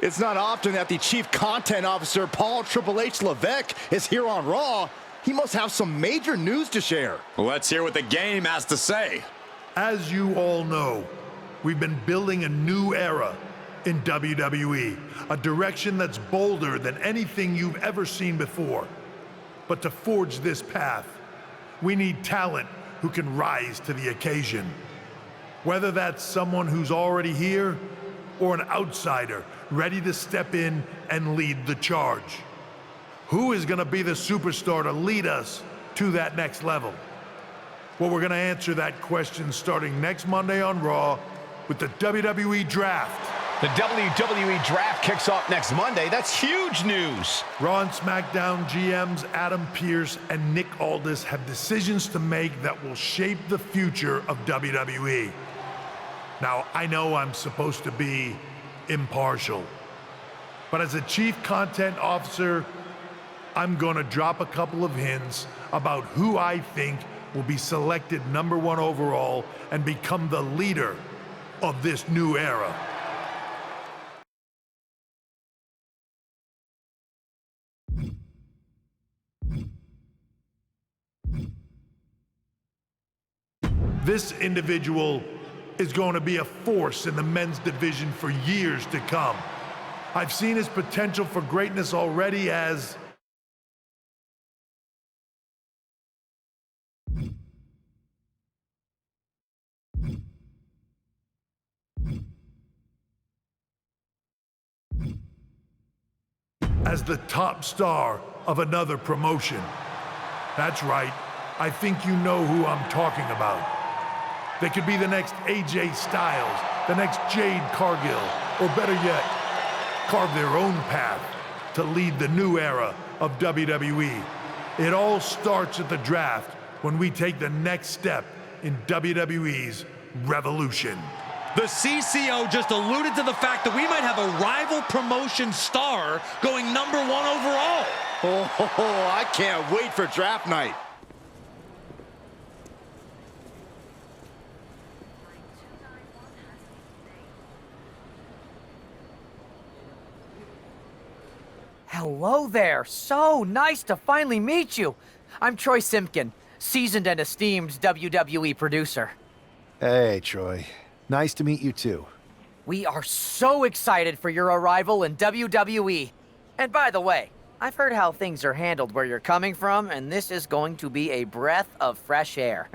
It's not often that the Chief Content Officer, Paul Triple H Levesque, is here on Raw. He must have some major news to share. Let's hear what the game has to say. As you all know, we've been building a new era in WWE, a direction that's bolder than anything you've ever seen before. But to forge this path, we need talent who can rise to the occasion. Whether that's someone who's already here or an outsider ready to step in and lead the charge. Who is gonna be the superstar to lead us to that next level? Well, we're gonna answer that question starting next Monday on Raw with the WWE Draft. The WWE Draft kicks off next Monday. That's huge news. Raw and SmackDown GMs Adam Pearce and Nick Aldis have decisions to make that will shape the future of WWE. Now, I know I'm supposed to be impartial, but as a Chief Content Officer, I'm gonna drop a couple of hints about who I think will be selected #1 overall and become the leader of this new era. This individual is going to be a force in the men's division for years to come. I've seen his potential for greatness already as the top star of another promotion. That's right, I think you know who I'm talking about. They could be the next AJ Styles, the next Jade Cargill, or better yet, carve their own path to lead the new era of WWE. It all starts at the draft when we take the next step in WWE's revolution. The CCO just alluded to the fact that we might have a rival promotion star going #1 overall. Oh, I can't wait for draft night. Hello there. So nice to finally meet you. I'm Troy Simpkin, seasoned and esteemed WWE producer. Hey, Troy. Nice to meet you too. We are so excited for your arrival in WWE. And by the way, I've heard how things are handled where you're coming from, and this is going to be a breath of fresh air.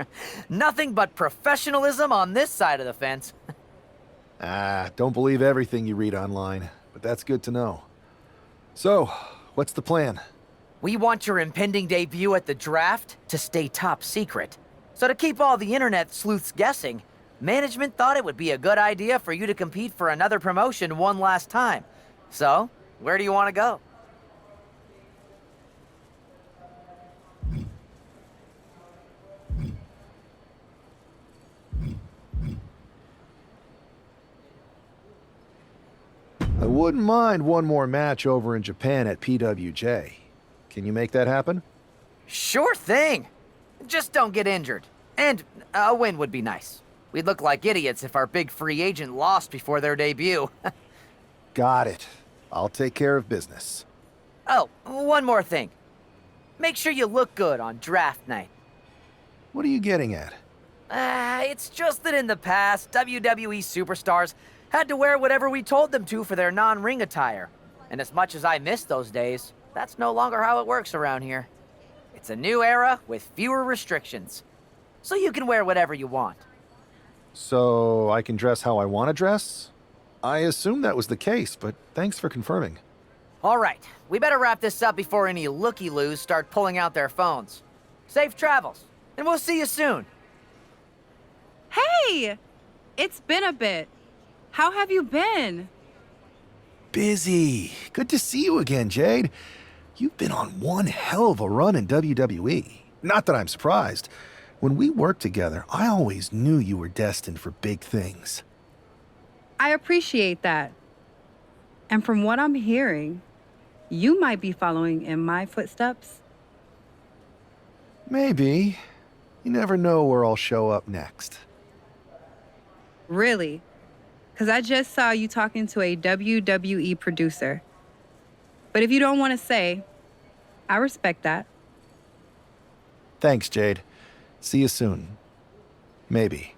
Nothing but professionalism on this side of the fence. Don't believe everything you read online, but that's good to know. So, what's the plan? We want your impending debut at the draft to stay top secret. So to keep all the internet sleuths guessing, management thought it would be a good idea for you to compete for another promotion one last time. So, where do you want to go? I wouldn't mind one more match over in Japan at PWJ. Can you make that happen? Sure thing. Just don't get injured. And a win would be nice. We'd look like idiots if our big free agent lost before their debut. Got it. I'll take care of business. Oh, one more thing. Make sure you look good on draft night. What are you getting at? It's just that in the past, WWE superstars had to wear whatever we told them to for their non-ring attire. And as much as I miss those days, that's no longer how it works around here. It's a new era with fewer restrictions. So you can wear whatever you want. So I can dress how I want to dress? I assumed that was the case, but thanks for confirming. All right, we better wrap this up before any looky-loos start pulling out their phones. Safe travels, and we'll see you soon. Hey! It's been a bit. How have you been? Busy. Good to see you again, Jade. You've been on one hell of a run in WWE. Not that I'm surprised. When we worked together, I always knew you were destined for big things. I appreciate that. And from what I'm hearing, you might be following in my footsteps. Maybe. You never know where I'll show up next. Really? because I just saw you talking to a WWE producer. But if you don't want to say, I respect that. Thanks, Jade. See you soon. Maybe.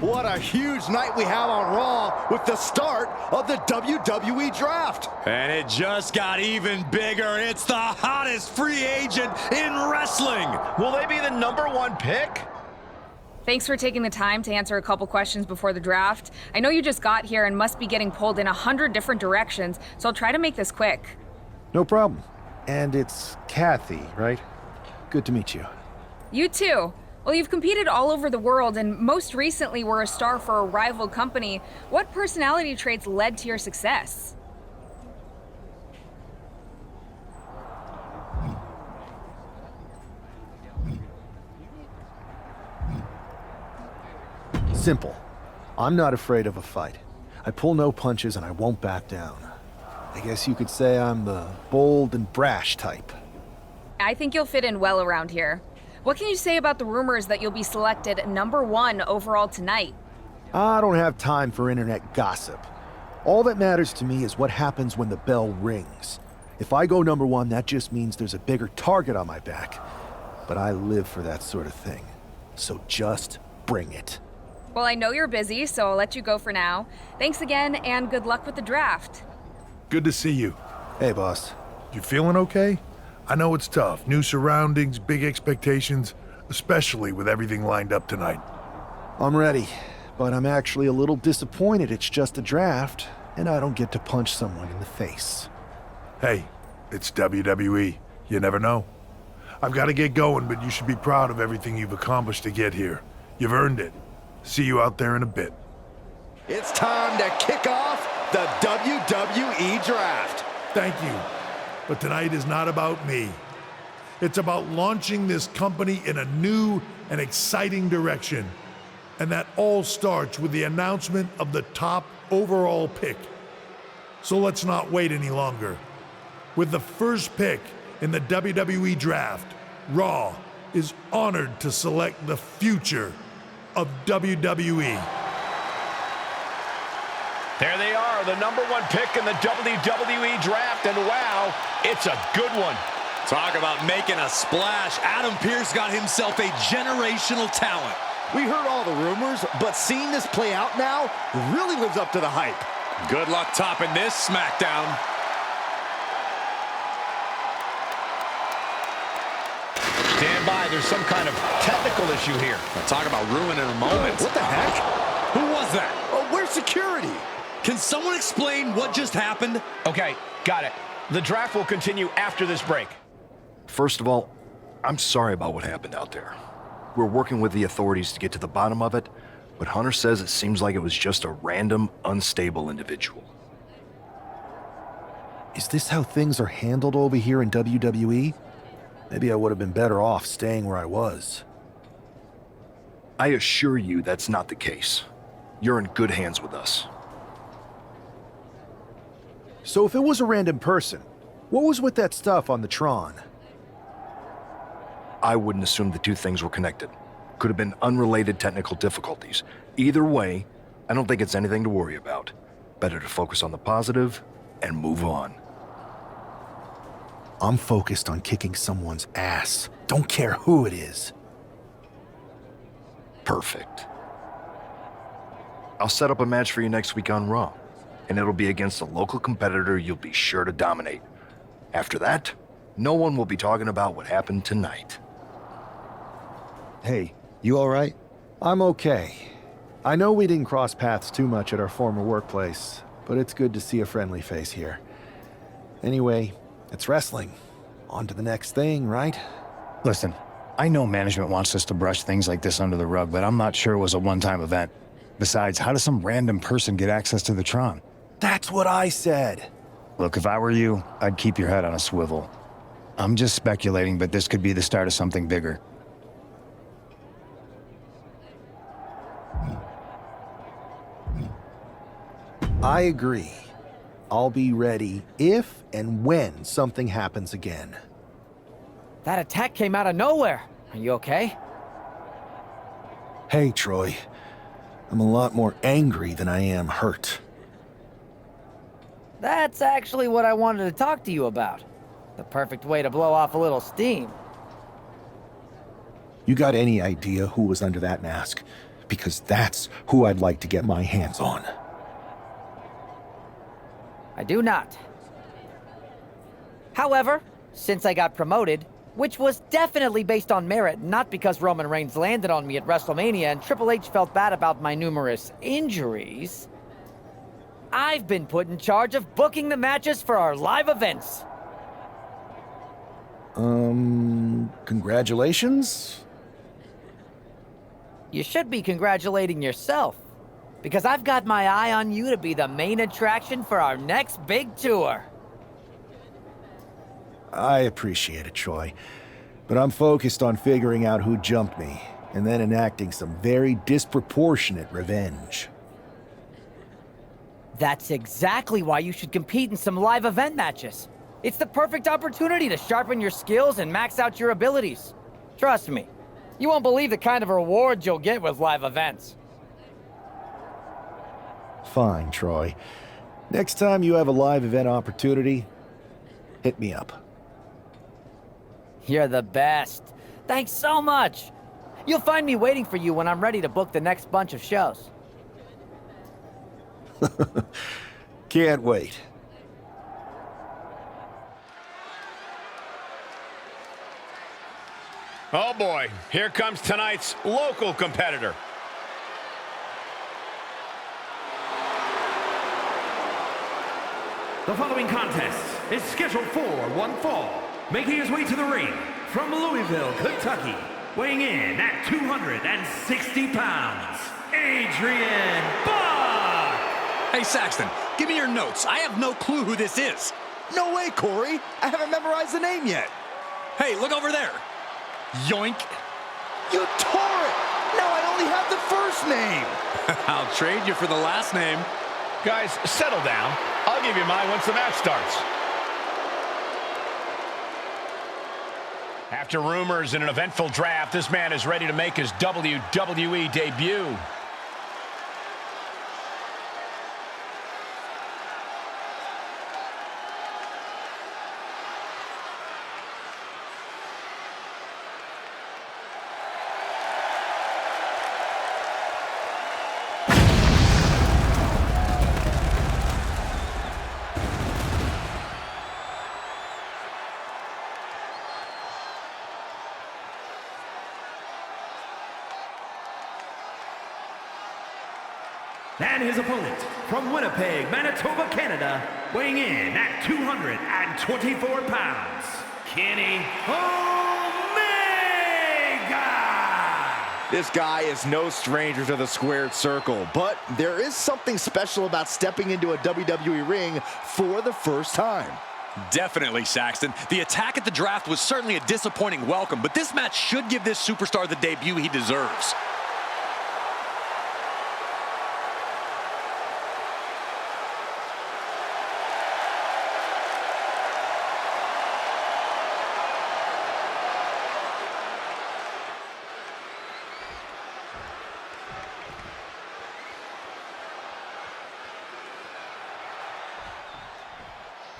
What a huge night we have on Raw with the start of the WWE Draft. And it just got even bigger. It's the hottest free agent in wrestling. Will they be the #1 pick? Thanks for taking the time to answer a couple questions before the draft. I know you just got here and must be getting pulled in 100 different directions, so I'll try to make this quick. No problem. And it's Kathy, right? Good to meet you. You too. Well, you've competed all over the world and most recently were a star for a rival company. What personality traits led to your success? Simple. I'm not afraid of a fight. I pull no punches and I won't back down. I guess you could say I'm the bold and brash type. I think you'll fit in well around here. What can you say about the rumors that you'll be selected #1 overall tonight? I don't have time for internet gossip. All that matters to me is what happens when the bell rings. If I go #1, that just means there's a bigger target on my back. But I live for that sort of thing. So just bring it. Well, I know you're busy, so I'll let you go for now. Thanks again, and good luck with the draft. Good to see you. Hey, boss. You feeling okay? I know it's tough. New surroundings, big expectations, especially with everything lined up tonight. I'm ready, but I'm actually a little disappointed it's just a draft, and I don't get to punch someone in the face. Hey, it's WWE. You never know. I've got to get going, but you should be proud of everything you've accomplished to get here. You've earned it. See you out there in a bit. It's time to kick off the WWE Draft. Thank you. But tonight is not about me. It's about launching this company in a new and exciting direction. And that all starts with the announcement of the top overall pick. So let's not wait any longer. With the first pick in the WWE Draft, Raw is honored to select the future of WWE. There they are, the #1 pick in the WWE Draft, and wow, it's a good one. Talk about making a splash. Adam Pearce got himself a generational talent. We heard all the rumors, but seeing this play out now really lives up to the hype. Good luck topping this SmackDown. Stand by, there's some kind of technical issue here. Talk about ruining a moment. What the heck? Who was that? Oh, where's security? Can someone explain what just happened? Okay, got it. The draft will continue after this break. First of all, I'm sorry about what happened out there. We're working with the authorities to get to the bottom of it, but Hunter says it seems like it was just a random, unstable individual. Is this how things are handled over here in WWE? Maybe I would have been better off staying where I was. I assure you that's not the case. You're in good hands with us. So if it was a random person, what was with that stuff on the Tron? I wouldn't assume the two things were connected. Could have been unrelated technical difficulties. Either way, I don't think it's anything to worry about. Better to focus on the positive and move on. I'm focused on kicking someone's ass. Don't care who it is. Perfect. I'll set up a match for you next week on Raw, and it'll be against a local competitor you'll be sure to dominate. After that, no one will be talking about what happened tonight. Hey, you all right? I'm okay. I know we didn't cross paths too much at our former workplace, but it's good to see a friendly face here. Anyway, it's wrestling. On to the next thing, right? Listen, I know management wants us to brush things like this under the rug, but I'm not sure it was a one-time event. Besides, how does some random person get access to the Tron? That's what I said. Look, if I were you, I'd keep your head on a swivel. I'm just speculating, but this could be the start of something bigger. I agree. I'll be ready if and when something happens again. That attack came out of nowhere. Are you okay? Hey, Troy. I'm a lot more angry than I am hurt. That's actually what I wanted to talk to you about. The perfect way to blow off a little steam. You got any idea who was under that mask? because that's who I'd like to get my hands on. I do not. However, since I got promoted, which was definitely based on merit, not because Roman Reigns landed on me at WrestleMania and Triple H felt bad about my numerous injuries, I've been put in charge of booking the matches for our live events. Congratulations? You should be congratulating yourself, because I've got my eye on you to be the main attraction for our next big tour. I appreciate it, Troy. But I'm focused on figuring out who jumped me, and then enacting some very disproportionate revenge. That's exactly why you should compete in some live event matches. It's the perfect opportunity to sharpen your skills and max out your abilities. Trust me, you won't believe the kind of rewards you'll get with live events. Fine, Troy. Next time you have a live event opportunity, hit me up. You're the best. Thanks so much. You'll find me waiting for you when I'm ready to book the next bunch of shows. Can't wait. Oh boy, here comes tonight's local competitor. The following contest is scheduled for one fall. Making his way to the ring from Louisville, Kentucky, weighing in at 260 pounds, Adrian Buck! Hey, Saxton, give me your notes. I have no clue who this is. No way, Corey. I haven't memorized the name yet. Hey, look over there. Yoink. You tore it. Now I only have the first name. I'll trade you for the last name. Guys, settle down. I'll give you mine once the match starts. After rumors in an eventful draft, this man is ready to make his WWE debut. And his opponent from Winnipeg, Manitoba, Canada, weighing in at 224 pounds, Kenny Omega! This guy is no stranger to the squared circle, but there is something special about stepping into a WWE ring for the first time. Definitely, Saxton. The attack at the draft was certainly a disappointing welcome, but this match should give this superstar the debut he deserves.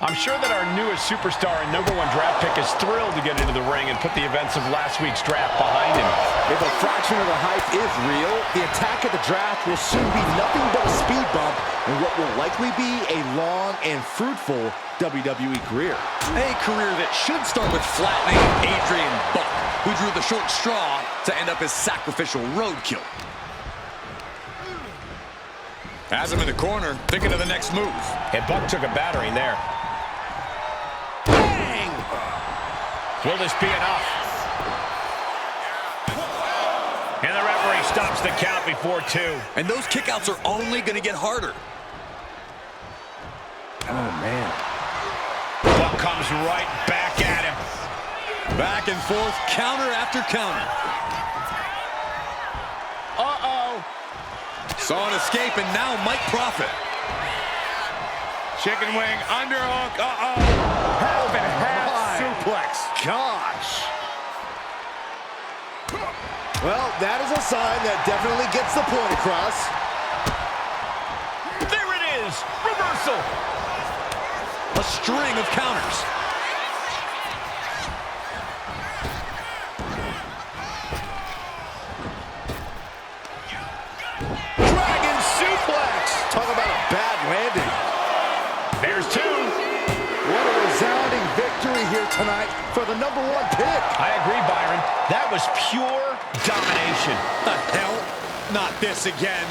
I'm sure that our newest superstar and #1 draft pick is thrilled to get into the ring and put the events of last week's draft behind him. If a fraction of the hype is real, the attack at the draft will soon be nothing but a speed bump in what will likely be a long and fruitful WWE career. A career that should start with flattening Adrian Buck, who drew the short straw to end up as sacrificial roadkill. Has him in the corner, thinking of the next move. And Buck took a battering there. Will this be enough? And the referee stops the count before 2. And those kickouts are only going to get harder. Oh, man. Buck comes right back at him. Back and forth, counter after counter. Uh-oh. Saw an escape and now might profit. Chicken wing, underhook, uh-oh. Half and half suplex. Gosh. Well, that is a sign that definitely gets the point across. There it is. Reversal. A string of counters. tonight for the #1 pick. I agree, Byron. That was pure domination. The hell? Not this again.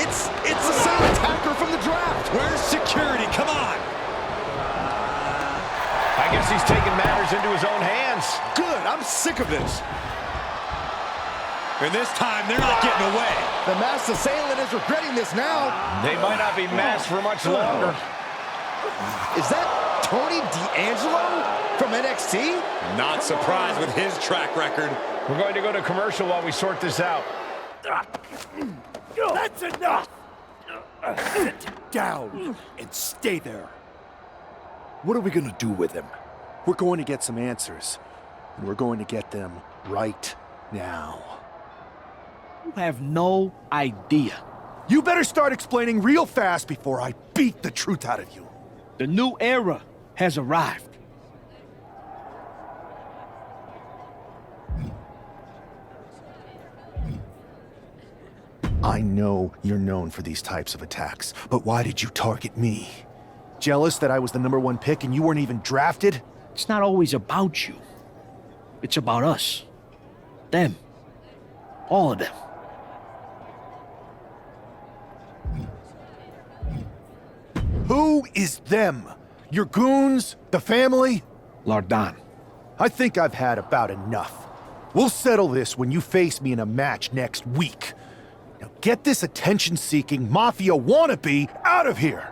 It's the same attacker from the draft. Where's security? Come on. I guess he's taking matters into his own hands. Good, I'm sick of this. And this time, they're not getting away. The masked assailant is regretting this now. They might not be masked for much longer. Is that Tony D'Angelo from NXT? Not surprised with his track record. We're going to go to commercial while we sort this out. That's enough! Sit down and stay there. What are we gonna do with him? We're going to get some answers, and we're going to get them right now. You have no idea. You better start explaining real fast before I beat the truth out of you. The new era has arrived. I know you're known for these types of attacks, but why did you target me? Jealous that I was the #1 pick and you weren't even drafted? It's not always about you. It's about us. Them. All of them. Who is them? Your goons? The family? Lardan. I think I've had about enough. We'll settle this when you face me in a match next week. Now get this attention-seeking mafia wannabe out of here!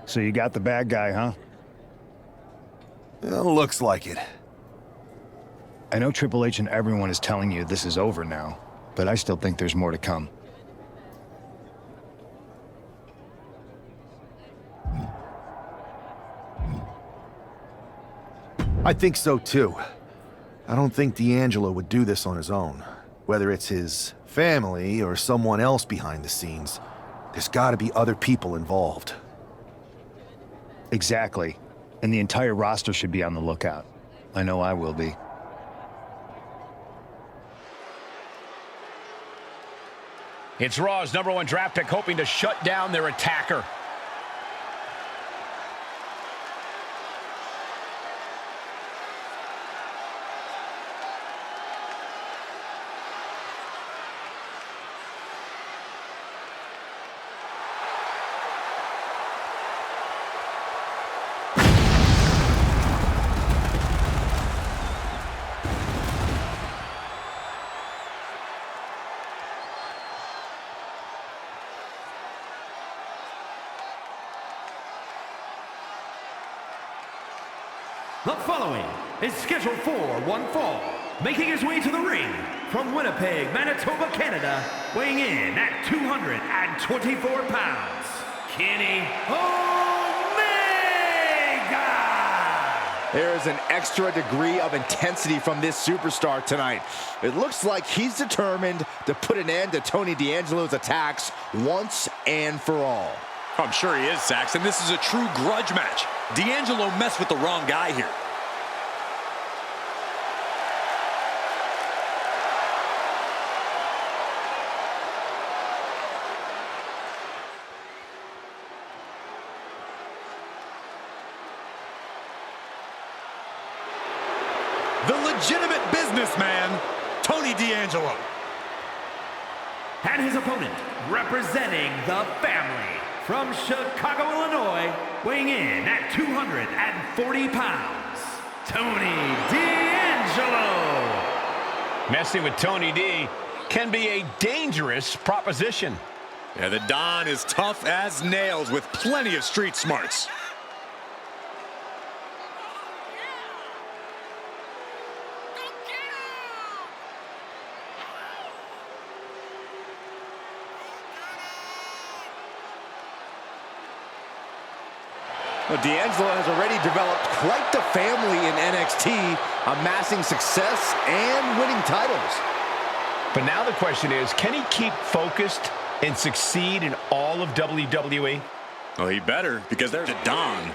So you got the bad guy, huh? Well, looks like it. I know Triple H and everyone is telling you this is over now, but I still think there's more to come. I think so too. I don't think D'Angelo would do this on his own. Whether it's his family or someone else behind the scenes, there's gotta be other people involved. Exactly. And the entire roster should be on the lookout. I know I will be. It's Raw's #1 draft pick hoping to shut down their attacker. The following is scheduled for one fall, making his way to the ring from Winnipeg, Manitoba, Canada, weighing in at 224 pounds, Kenny Omega! There is an extra degree of intensity from this superstar tonight. It looks like he's determined to put an end to Tony D'Angelo's attacks once and for all. I'm sure he is, Saxton. This is a true grudge match. D'Angelo messed with the wrong guy here. The legitimate businessman, Tony D'Angelo. And his opponent, representing the family, from Chicago, Illinois, weighing in at 240 pounds, Tony D'Angelo. Messing with Tony D can be a dangerous proposition. Yeah, the Don is tough as nails with plenty of street smarts. Well, D'Angelo has already developed quite the family in NXT, amassing success and winning titles. But now the question is, can he keep focused and succeed in all of WWE? Well, he better, because there's a Don.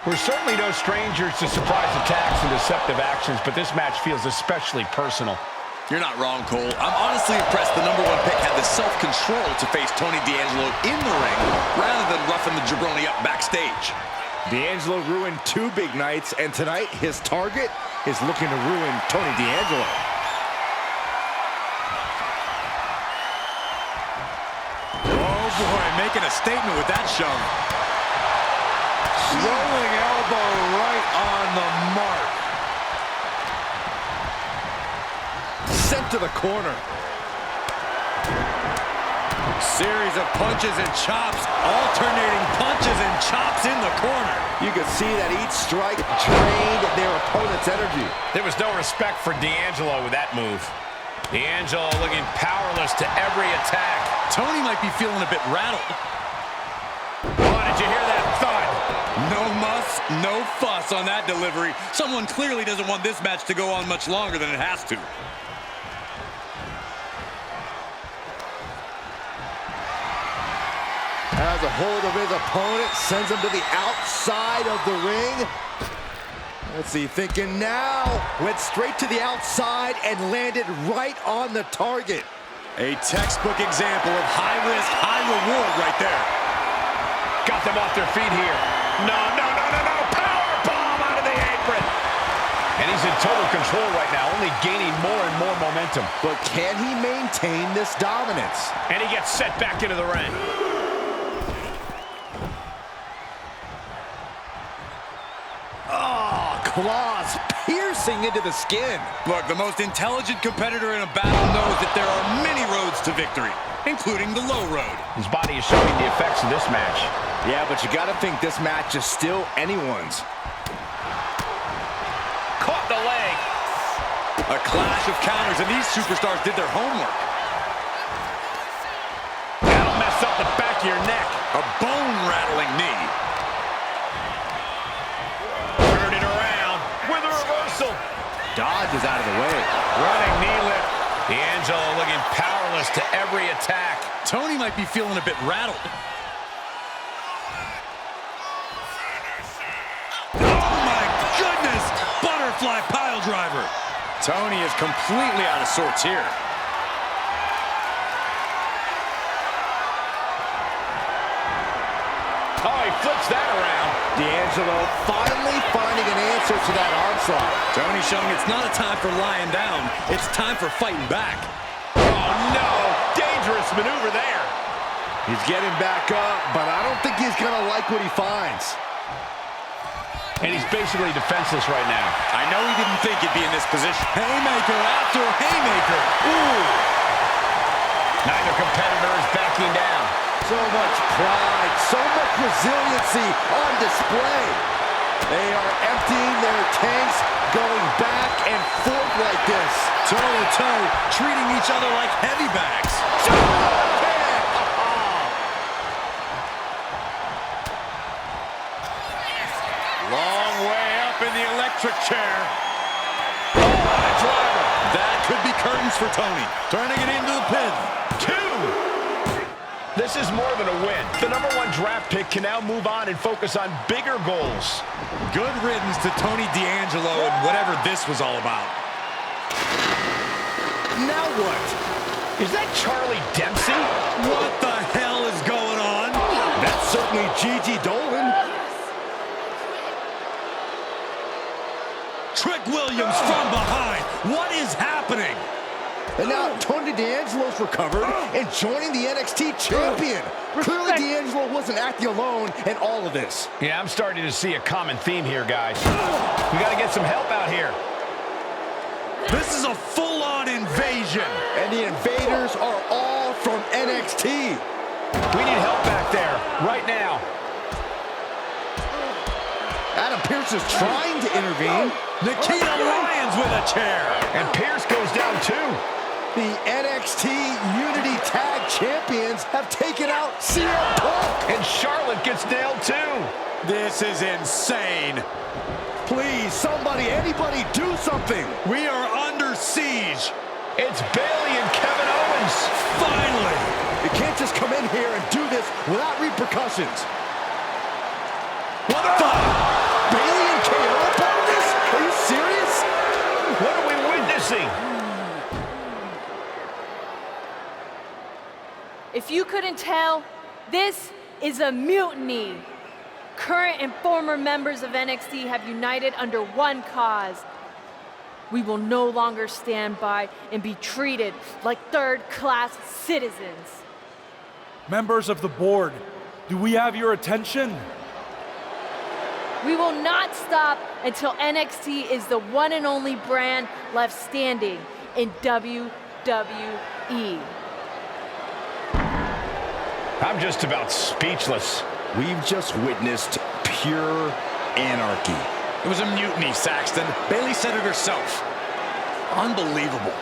We're certainly no strangers to surprise attacks and deceptive actions, but this match feels especially personal. You're not wrong, Cole. I'm honestly impressed the #1 pick had the self-control to face Tony D'Angelo in the ring rather than roughing the jabroni up backstage. D'Angelo ruined 2 big nights, and tonight his target is looking to ruin Tony D'Angelo. Oh boy, making a statement with that shove. Rolling elbow right on the mark. Sent to the corner. Series of punches and chops, alternating punches and chops in the corner. You could see that each strike drained their opponent's energy. There was no respect for D'Angelo with that move. D'Angelo looking powerless to every attack. Tony might be feeling a bit rattled. Oh, did you hear that thud? No muss, no fuss on that delivery. Someone clearly doesn't want this match to go on much longer than it has to. Has a hold of his opponent, sends him to the outside of the ring. What's he thinking now? Went straight to the outside and landed right on the target. A textbook example of high risk, high reward right there. Got them off their feet here. No. Power bomb out of the apron. And he's in total control right now, only gaining more and more momentum. But can he maintain this dominance? And he gets set back into the ring. Claws piercing into the skin. Look, the most intelligent competitor in a battle knows that there are many roads to victory, including the low road. His body is showing the effects of this match. Yeah, but you gotta think this match is still anyone's. Caught the leg. A clash of counters, and these superstars did their homework. That'll mess up the back of your neck. A bone-rattling knee. Dodge is out of the way. Running knee lift. D'Angelo looking powerless to every attack. Tony might be feeling a bit rattled. Oh my goodness! Butterfly pile driver. Tony is completely out of sorts here. Oh, he flips that around. D'Angelo finally finding an answer to that onslaught. Tony showing it's not a time for lying down. It's time for fighting back. Oh, no. Dangerous maneuver there. He's getting back up, but I don't think he's going to like what he finds. And he's basically defenseless right now. I know he didn't think he'd be in this position. Haymaker after haymaker. Ooh. Neither competitor is backing down. So much pride, so much resiliency on display. They are emptying their tanks, going back and forth like this. Toe-to-toe, treating each other like heavy bags. Long way up in the electric chair. Oh, what a driver. That could be curtains for Tony. Turning it into the pin. 2. This is more than a win. The #1 draft pick can now move on and focus on bigger goals. Good riddance to Tony D'Angelo and whatever this was all about. Now what? Is that Charlie Dempsey? What the hell is going on? That's certainly Gigi Dolan. Trick Williams from behind. What is happening? And now Tony D'Angelo's recovered and joining the NXT champion. Clearly D'Angelo wasn't acting alone in all of this. Yeah, I'm starting to see a common theme here, guys. We got to get some help out here. This is a full-on invasion. And the invaders are all from NXT. We need help back there, right now. Adam Pearce is trying to intervene. Nikita Lyons with a chair. And Pearce goes down too. The NXT Unity Tag Champions have taken out CM Punk. And Charlotte gets nailed too. This is insane. Please, somebody, anybody, do something. We are under siege. It's Bayley and Kevin Owens. Finally. You can't just come in here and do this without repercussions. What the? Bayley and KO part of this? Are you serious? What are we witnessing? If you couldn't tell, this is a mutiny. Current and former members of NXT have united under one cause. We will no longer stand by and be treated like third-class citizens. Members of the board, do we have your attention? We will not stop until NXT is the one and only brand left standing in WWE. I'm just about speechless. We've just witnessed pure anarchy. It was a mutiny, Saxton. Bayley said it herself. Unbelievable.